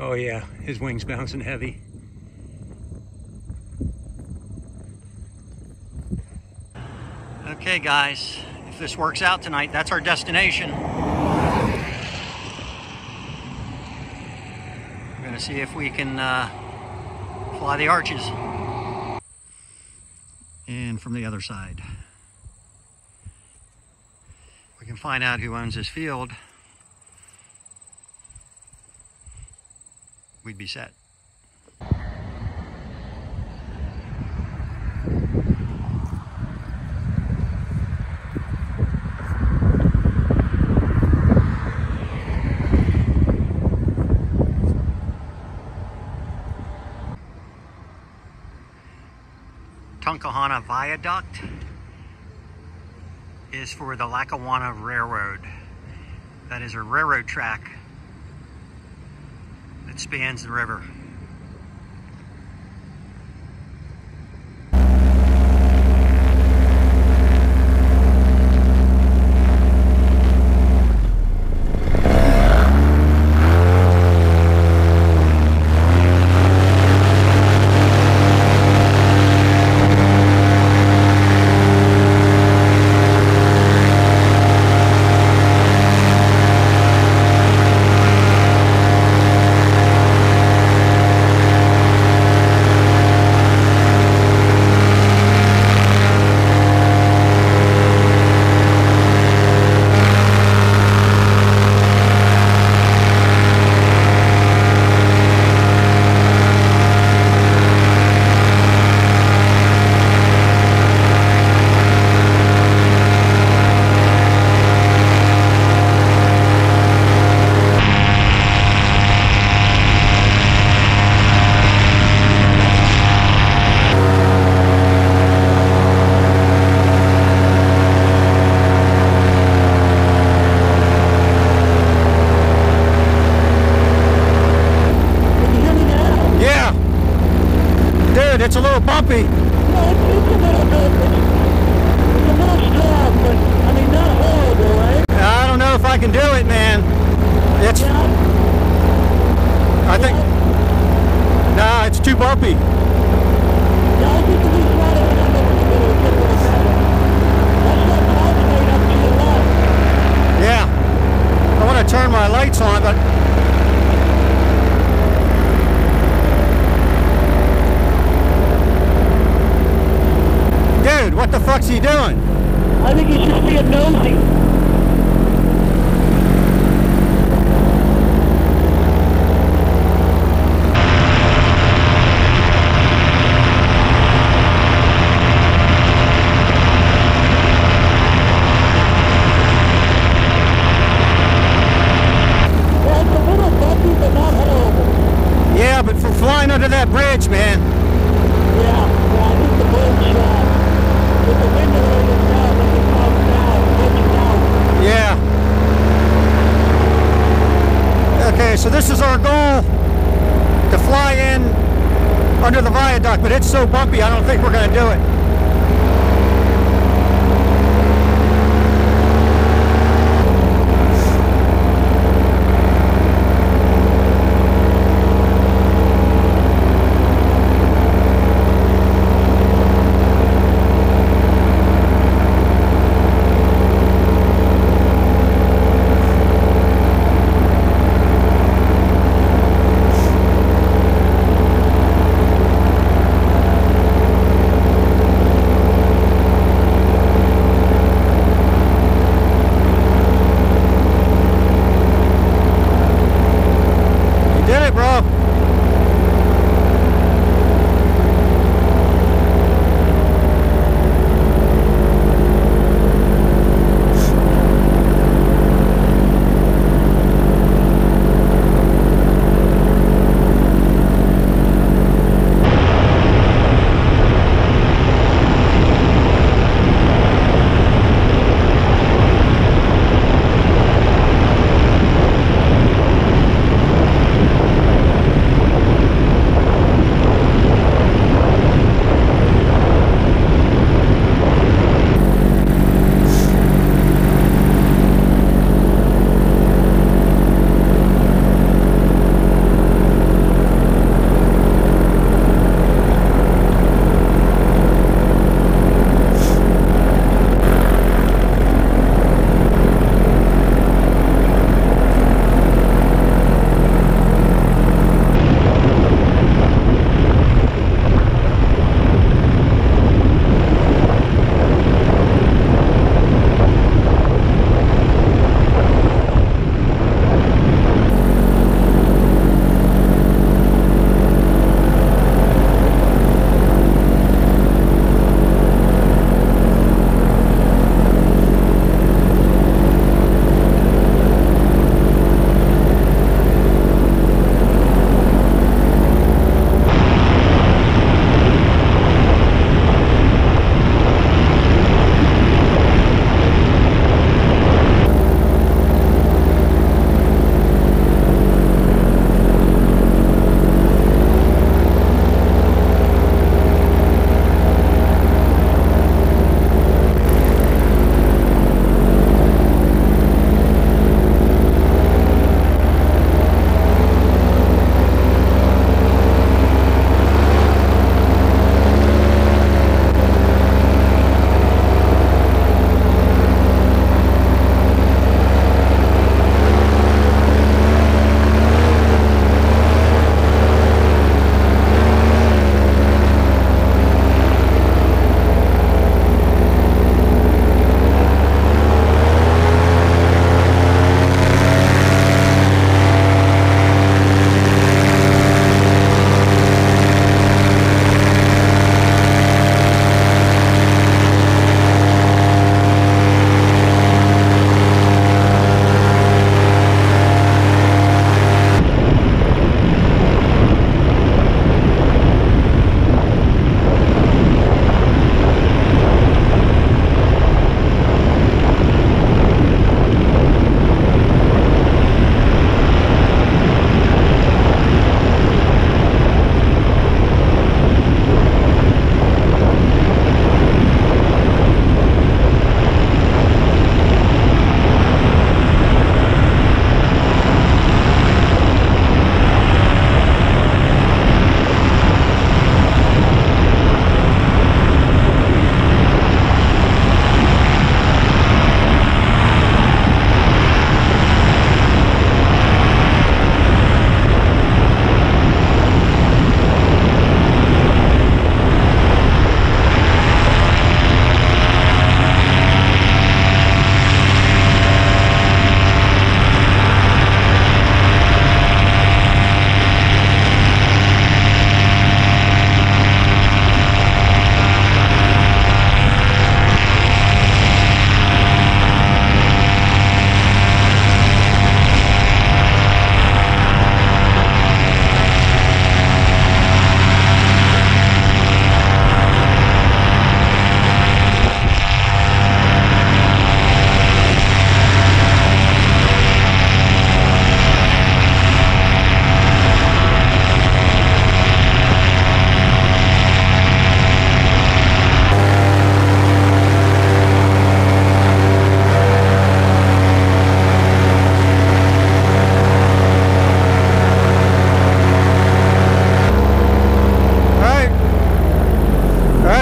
Oh yeah, his wing's bouncing heavy. Okay guys, if this works out tonight, that's our destination. We're gonna see if we can fly the arches. And from the other side. We can find out who owns this field. We'd be set. Tunkhannock Viaduct is for the Lackawanna Railroad. That is a railroad track that spans the river. It's a little bumpy. No, it's a little bit. It's a little strong, but I mean, not horrible, right? I don't know if I can do it, man. It's. Yeah. I think. Nah, it's too bumpy. Yeah, I think we try to end up in the middle of the better. That's not concentrate up to your left. Yeah. I want to turn my lights on, but. Dude, what the fuck's he doing? I think he's just being nosy. Well, it's a little bumpy, but not horrible. Yeah, but for flying under that bridge, man. Yeah, I think the bridge, with the window open down, let it come down, edge down. Yeah. Okay, so this is our goal, to fly in under the viaduct, but it's so bumpy, I don't think we're going to do it.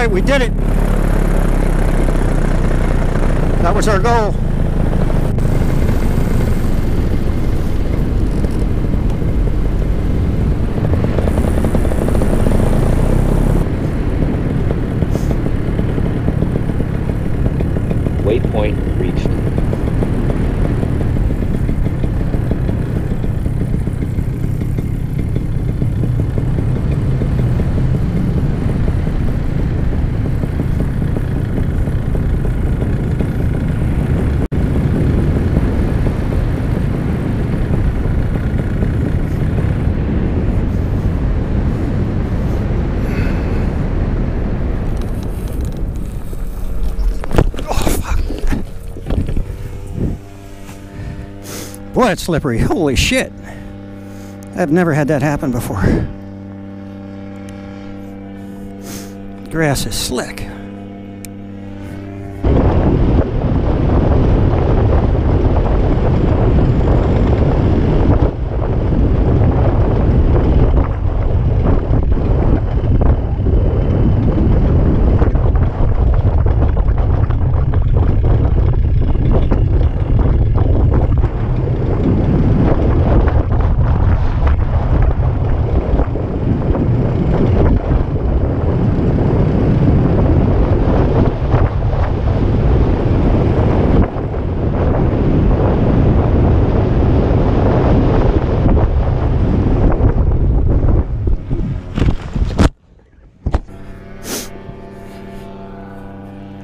right, we did it. That was our goal. Waypoint reached. Boy, it's slippery. Holy shit. I've never had that happen before. Grass is slick.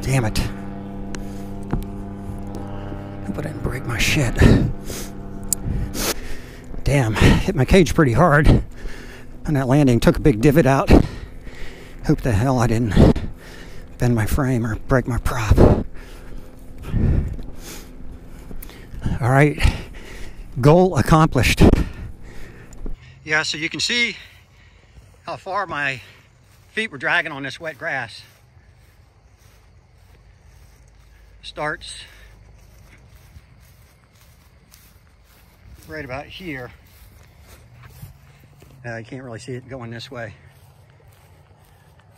Damn it. Hope I didn't break my shit. Damn, hit my cage pretty hard on that landing. Took a big divot out. Hope the hell I didn't bend my frame or break my prop. All right, goal accomplished. Yeah, so you can see how far my feet were dragging on this wet grass. Starts right about here. I can't really see it going this way,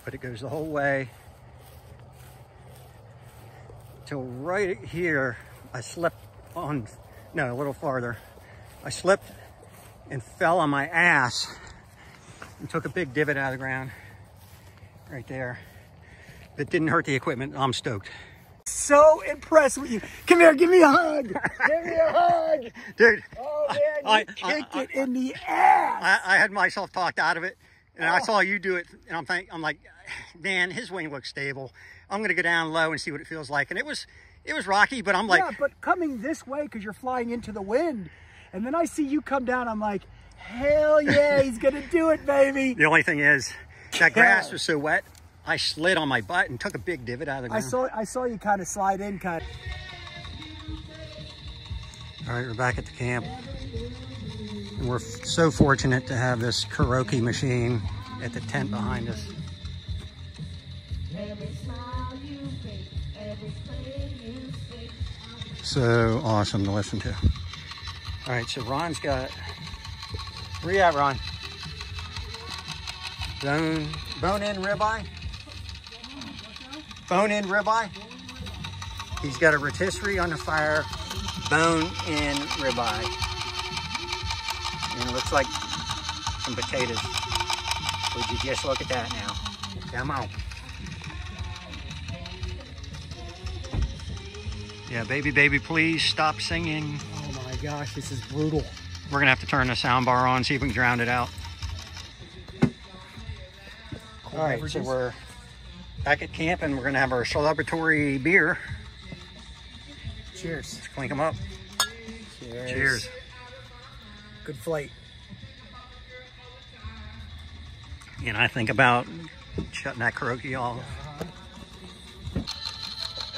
but it goes the whole way till right here. I slipped on, no, a little farther. I slipped and fell on my ass and took a big divot out of the ground right there. It didn't hurt the equipment. I'm stoked. So impressed with you. Come here, give me a hug. Give me a hug. Dude. Oh man, you kicked it in the ass. I had myself talked out of it, and I saw you do it, and I'm like, man, his wing looks stable. I'm gonna go down low and see what it feels like. And it was rocky, but I'm like, yeah, but coming this way because you're flying into the wind, and then I see you come down, I'm like, hell yeah, he's gonna do it, baby. The only thing is, that grass was so wet, I slid on my butt and took a big divot out of the ground. I saw you kind of slide in, kind of. All right, we're back at the camp. And we're so fortunate to have this karaoke machine at the tent behind us. So awesome to listen to. All right, so Ron's got, where you at, Ron? Bone-in ribeye? Bone-in ribeye. He's got a rotisserie on the fire, bone-in ribeye. And it looks like some potatoes. Would you just look at that now? Come on. Yeah, baby, please stop singing. Oh my gosh, this is brutal. We're gonna have to turn the sound bar on, see if we can drown it out. All right, so we're back at camp and we're gonna have our celebratory beer. Cheers. Let's clink them up. Cheers. Cheers. Good flight. And I think about shutting that karaoke off.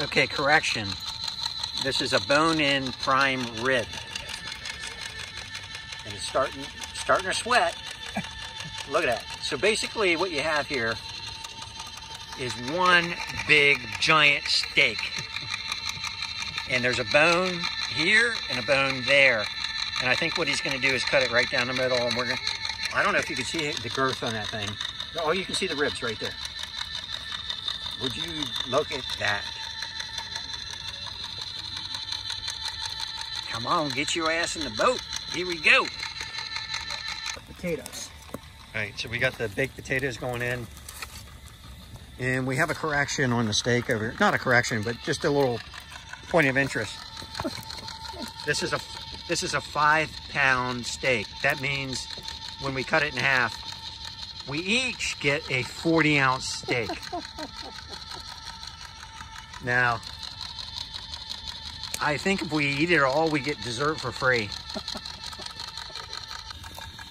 Okay, correction. This is a bone-in prime rib. And it's starting to sweat. Look at that. So basically what you have here is one big giant steak. And there's a bone here and a bone there. And I think what he's gonna do is cut it right down the middle, and we're gonna, I don't know if you can see the girth on that thing. Oh, you can see the ribs right there. Would you look at that? Come on, get your ass in the boat. Here we go. Potatoes. All right, so we got the baked potatoes going in. And we have a correction on the steak over here. Not a correction, but just a little point of interest. This is a 5-pound steak. That means when we cut it in half, we each get a 40-ounce steak. Now, I think if we eat it all, we get dessert for free.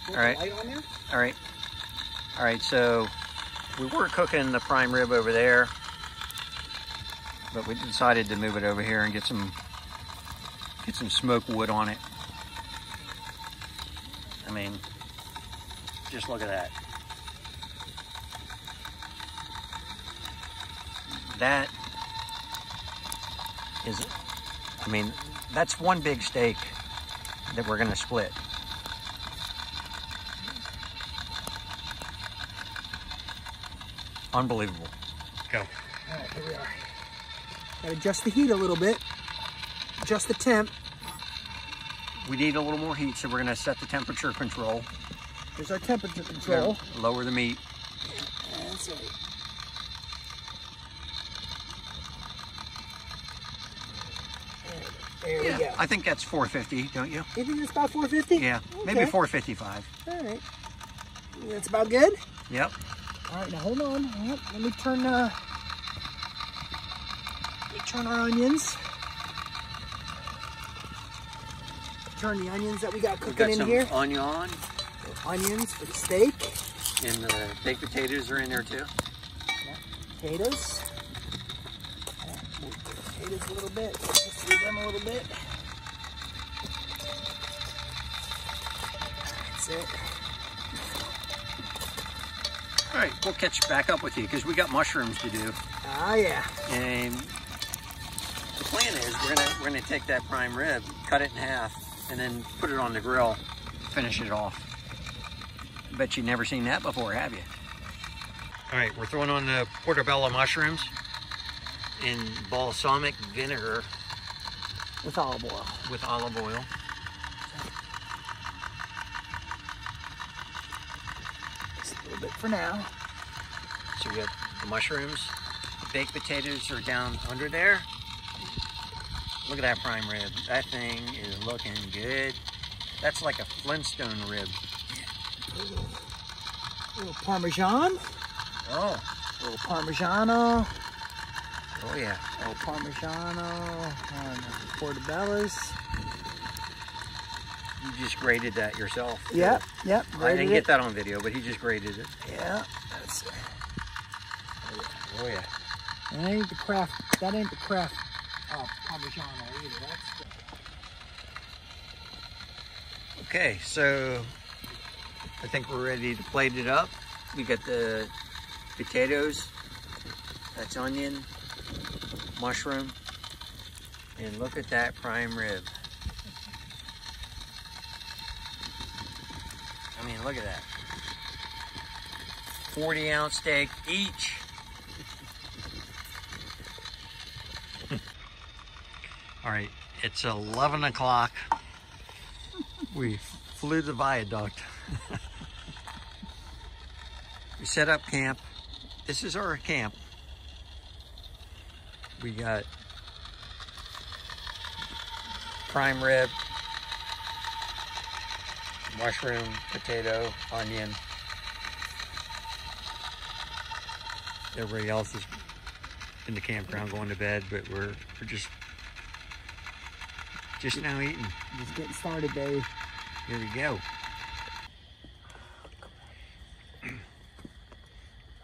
All right. All right. All right, so we were cooking the prime rib over there, but we decided to move it over here and get some smoke wood on it. I mean, just look at that. That is, I mean, that's one big steak that we're gonna split. Unbelievable. Go. All right, here we are. Gotta adjust the heat a little bit. Adjust the temp. We need a little more heat, so we're gonna set the temperature control. There's our temperature control. Lower the meat. That's right. There we go. I think that's 450, don't you? You think it's about 450? Yeah, Okay. maybe 455. All right. That's about good? Yep. All right, now hold on. Let me turn our onions. Turn the onions that we got cooking in here. Onion. Onions for the steak. And the baked potatoes are in there too. Yeah. Potatoes. Move the potatoes a little bit. Let's do them a little bit. That's it. All right, we'll catch back up with you because we got mushrooms to do. Ah, yeah. And the plan is we're gonna take that prime rib, cut it in half, and then put it on the grill, finish it off. I bet you've never seen that before, have you? All right, we're throwing on the portobello mushrooms in balsamic vinegar With olive oil. with olive oil. Just a little bit for now. So we got the mushrooms. The baked potatoes are down under there. Look at that prime rib. That thing is looking good. That's like a Flintstone rib. A little Parmesan. Oh. A little Parmigiano. Oh yeah. A little Parmigiano on the portobellos. You just grated that yourself. Yep. I didn't get that on video, but he just grated it. Yeah. That's it. Oh yeah. That ain't the craft Parmigiano either. That's Okay, so I think we're ready to plate it up. We got the potatoes. That's onion, mushroom, and look at that prime rib. I mean, look at that. 40-ounce steak each. All right, it's 11 o'clock. We flew the Viaduct. We set up camp. This is our camp. We got prime rib, mushroom, potato, onion. Everybody else is in the campground going to bed, but we're just now eating. just getting started, Dave. Here we go.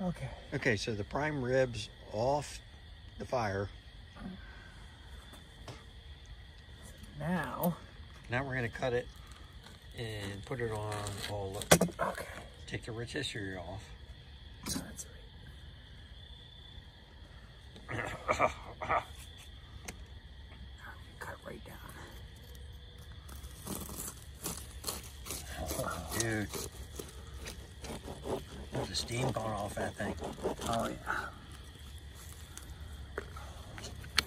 Okay. Okay, so the prime rib's off the fire. Now we're gonna cut it and put it on all up. okay. Take the rotisserie off. That's right. Cut right down. Dude. There's the steam going off that thing. Oh yeah.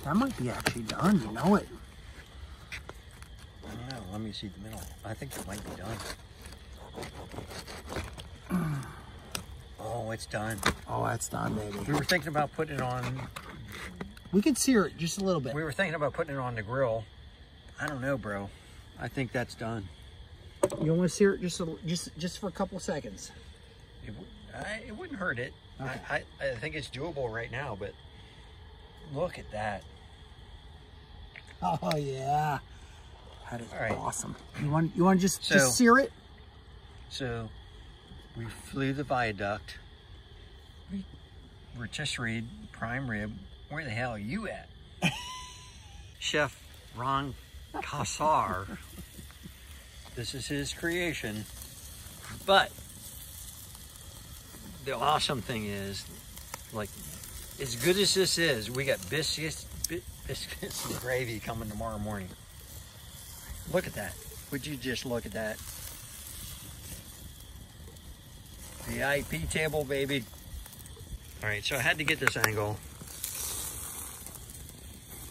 That might be actually done, you know it. I don't know. Let me see the middle. I think it might be done. Oh, it's done. Oh, that's done, baby. We were thinking about putting it on. We can sear it just a little bit. We were thinking about putting it on the grill. I don't know, bro. I think that's done. You want to sear it just for a couple seconds? It wouldn't hurt it. Okay. I think it's doable right now, but look at that. Oh yeah, that is All right. awesome. You want to just sear it? So we flew the Viaduct. Rotisserie prime rib. Where the hell are you at? Chef Ron Kassar. This is his creation. But the awesome thing is, like, as good as this is, we got biscuits and gravy coming tomorrow morning. Look at that. Would you just look at that? VIP table, baby. All right, so I had to get this angle.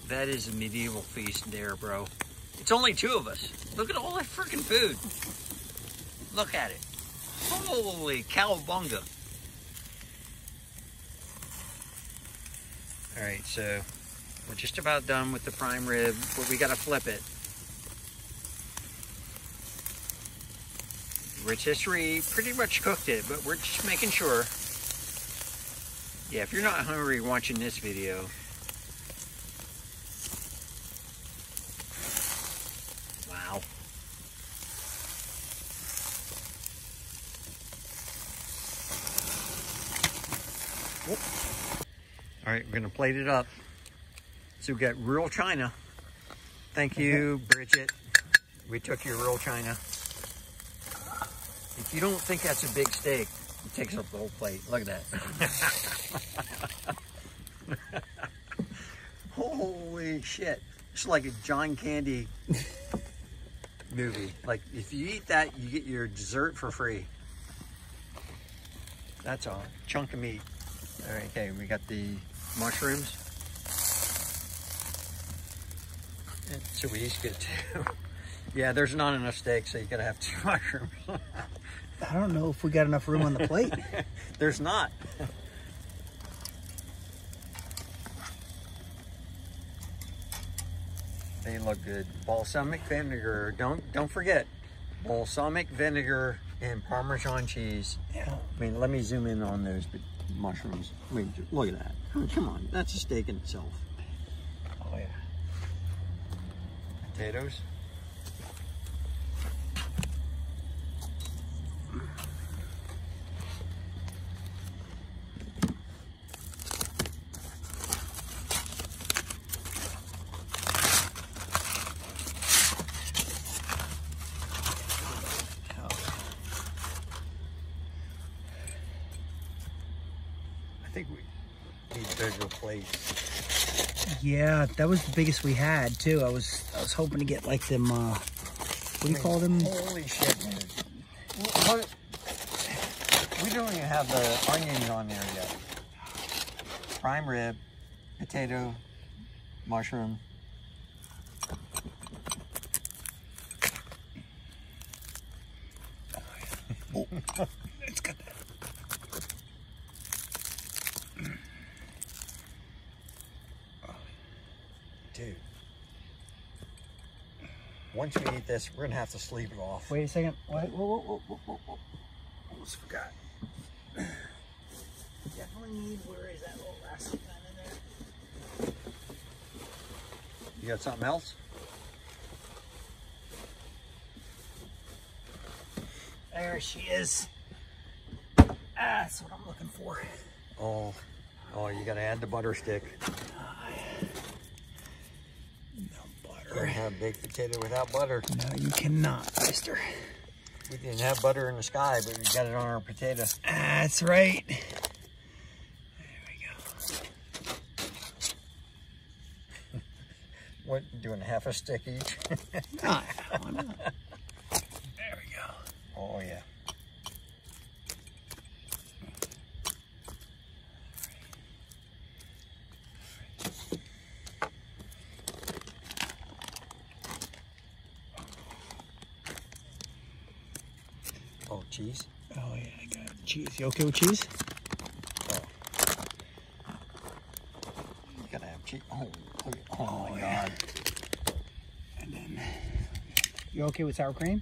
That is a medieval feast there, bro. It's only two of us. Look at all that freaking food. Look at it. Holy cowabunga. All right, so we're just about done with the prime rib, but we gotta flip it. Rotisserie pretty much cooked it, but we're just making sure. Yeah, if you're not hungry watching this video, wow. Whoop. All right, we're gonna plate it up. So we got real china. Thank you, Bridget. We took your real china. If you don't think that's a big steak, it takes up the whole plate. Look at that. Holy shit. It's like a John Candy movie. Like, if you eat that, you get your dessert for free. That's a chunk of meat. All right, okay, we got the mushrooms. And chorizo good too. Yeah, there's not enough steak, so you gotta have 2 mushrooms. I don't know if we got enough room on the plate. There's not. They look good. Balsamic vinegar. Don't forget, balsamic vinegar and Parmesan cheese. Yeah. I mean, let me zoom in on those mushrooms. Wait, look at that. I mean, come on, that's a steak in itself. Oh yeah. Potatoes. I think we need bigger plates. Yeah, that was the biggest we had too. I was hoping to get like them. What do you call them? Holy shit, man! What? We don't even have the onions on there yet. Prime rib, potato, mushroom. Oh, it's got that. Dude, once we eat this, we're gonna have to sleep it off. Wait a second. Wait, whoa. Almost forgot. Definitely need, where is that little rascal in there? You got something else? There she is. That's what I'm looking for. Oh, you gotta add the butter stick. No Can't butter. have baked potato without butter. No, you cannot, mister. We didn't have butter in the sky, but we got it on our potato. That's right. There we go. What, doing half a stick each? Why not? There we go. Oh, yeah. cheese? Oh yeah, I got cheese. You okay with cheese? You gotta have cheese. Oh my God. And then, you okay with sour cream?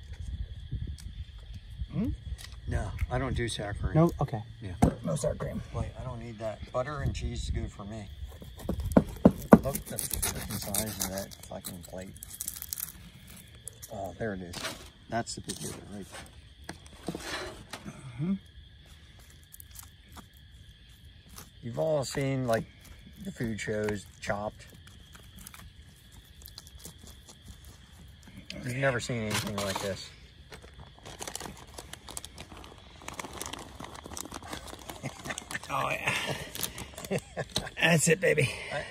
Hmm? No, I don't do sour cream. No? Okay. Yeah. No sour cream. Wait, I don't need that. Butter and cheese is good for me. Look at the freaking size of that fucking plate. Oh, there it is. That's the potato right there. You've all seen like the food shows, Chopped. You've never seen anything like this. Oh yeah. That's it, baby. I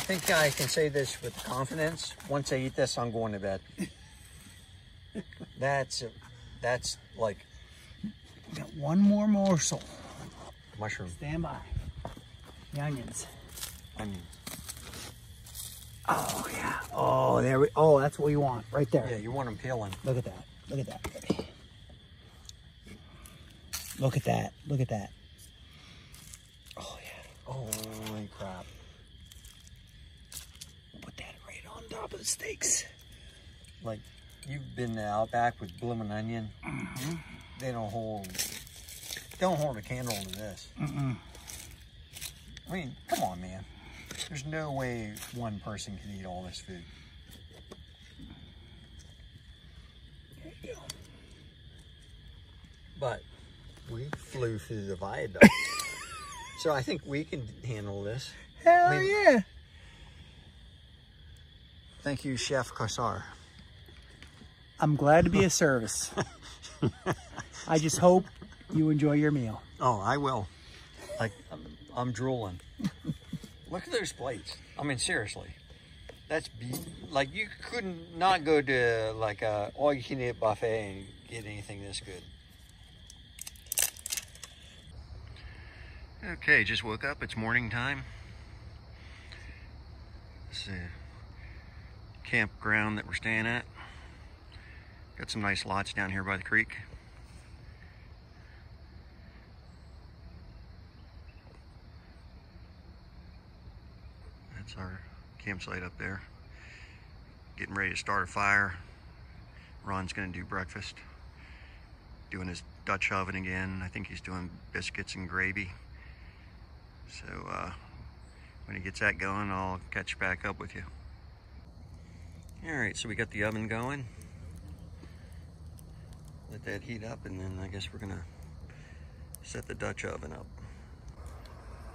think I can say this with confidence. Once I eat this, I'm going to bed. That's like We got one more morsel. mushroom Stand by. The onions. onions. Oh yeah. Oh, there we. Oh, that's what we want right there. Yeah, you want them peeling. Look at that. Look at that, baby. Look at that. Look at that. Oh yeah. Holy crap. Put that right on top of the steaks. Like, you've been to Outback with blooming onion. They don't hold a candle to this. I mean, come on, man. There's no way one person can eat all this food. There you go. But we flew through the viaduct. So I think we can handle this. Hell yeah. Thank you, Chef Kassar. I'm glad to be of service. I just hope you enjoy your meal. Oh, I will. Like, I'm drooling. Look at those plates. I mean, seriously. That's like, you couldn't not go to like a all-you-can-eat buffet and get anything this good. Okay, just woke up. It's morning time. This is a campground that we're staying at. Got some nice lots down here by the creek. That's our campsite up there. Getting ready to start a fire. Ron's gonna do breakfast. Doing his Dutch oven again. I think he's doing biscuits and gravy. So when he gets that going, I'll catch back up with you. All right, so we got the oven going. Let that heat up, and then I guess we're gonna set the Dutch oven up.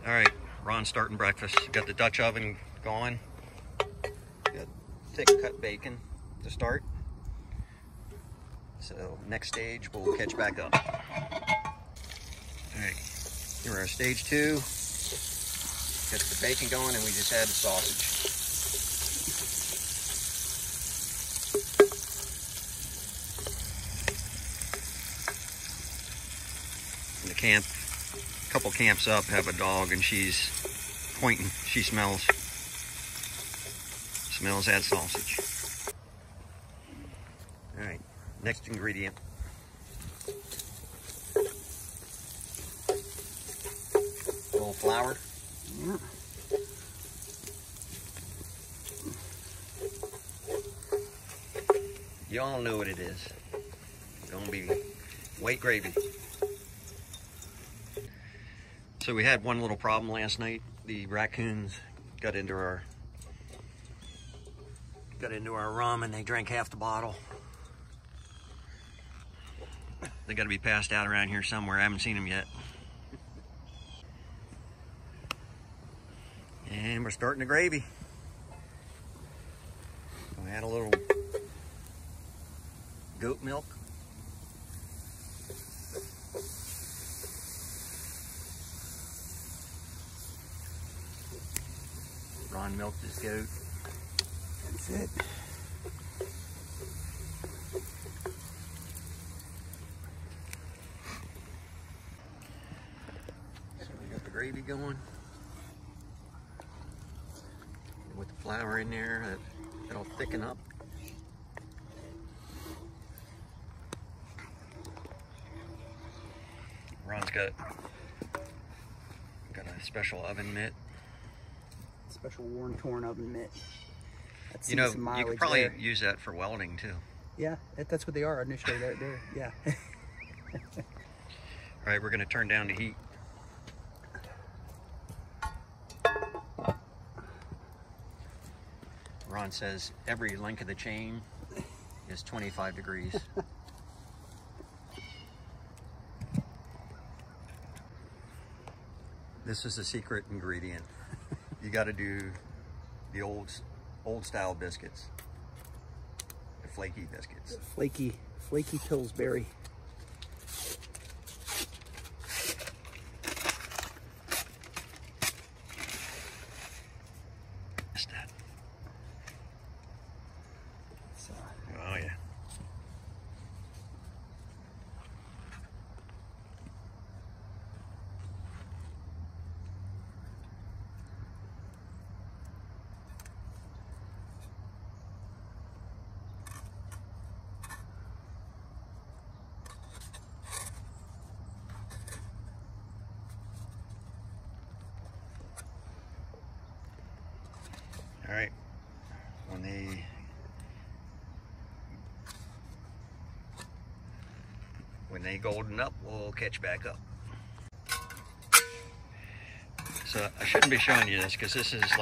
All right, Ron's starting breakfast. Got the Dutch oven going. Got thick cut bacon to start. So next stage, we'll catch back up. All right, here we're at stage 2. Get the bacon going, and we just add the sausage. In the camp, a couple camps up, have a dog, and she's pointing. She smells that sausage. All right, next ingredient. A little flour. You all know what it is. It's gonna be white gravy. So we had one little problem last night. The raccoons got into our rum, and they drank half the bottle. They got to be passed out around here somewhere. I haven't seen them yet. And we're starting the gravy. We add a little goat milk. Ron milked his goat. That's it. So we got the gravy going. With the flour in there, it'll thicken up. Ron's got a special oven mitt. Special worn, torn oven mitt. You know, you could probably use that for welding too. Yeah, that's what they are initially. They're yeah. All right, we're going to turn down the heat. Ron says every link of the chain is 25 degrees. This is the secret ingredient. You got to do the old style biscuits, the flaky biscuits. Flaky Pillsbury. Oh yeah. All right, when they golden up, we'll catch back up. So I shouldn't be showing you this because this is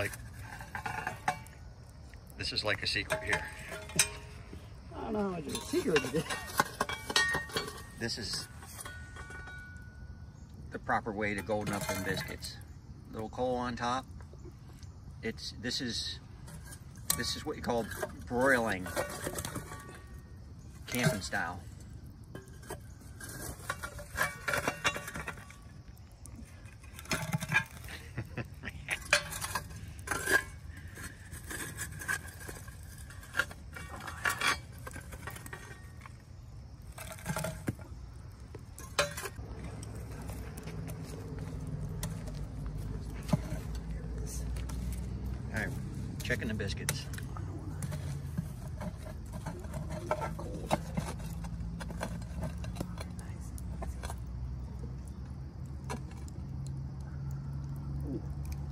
like a secret here. I don't know how much of a secret it is. This is the proper way to golden up them biscuits. Little coal on top. This is what you call broiling, camping style. All right, checking the biscuits.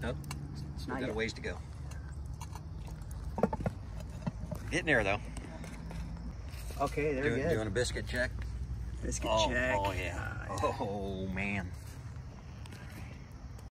Nope, still got a ways to go. Getting there though. Okay, there we go. Doing a biscuit check. Biscuit check. Oh yeah. Oh man.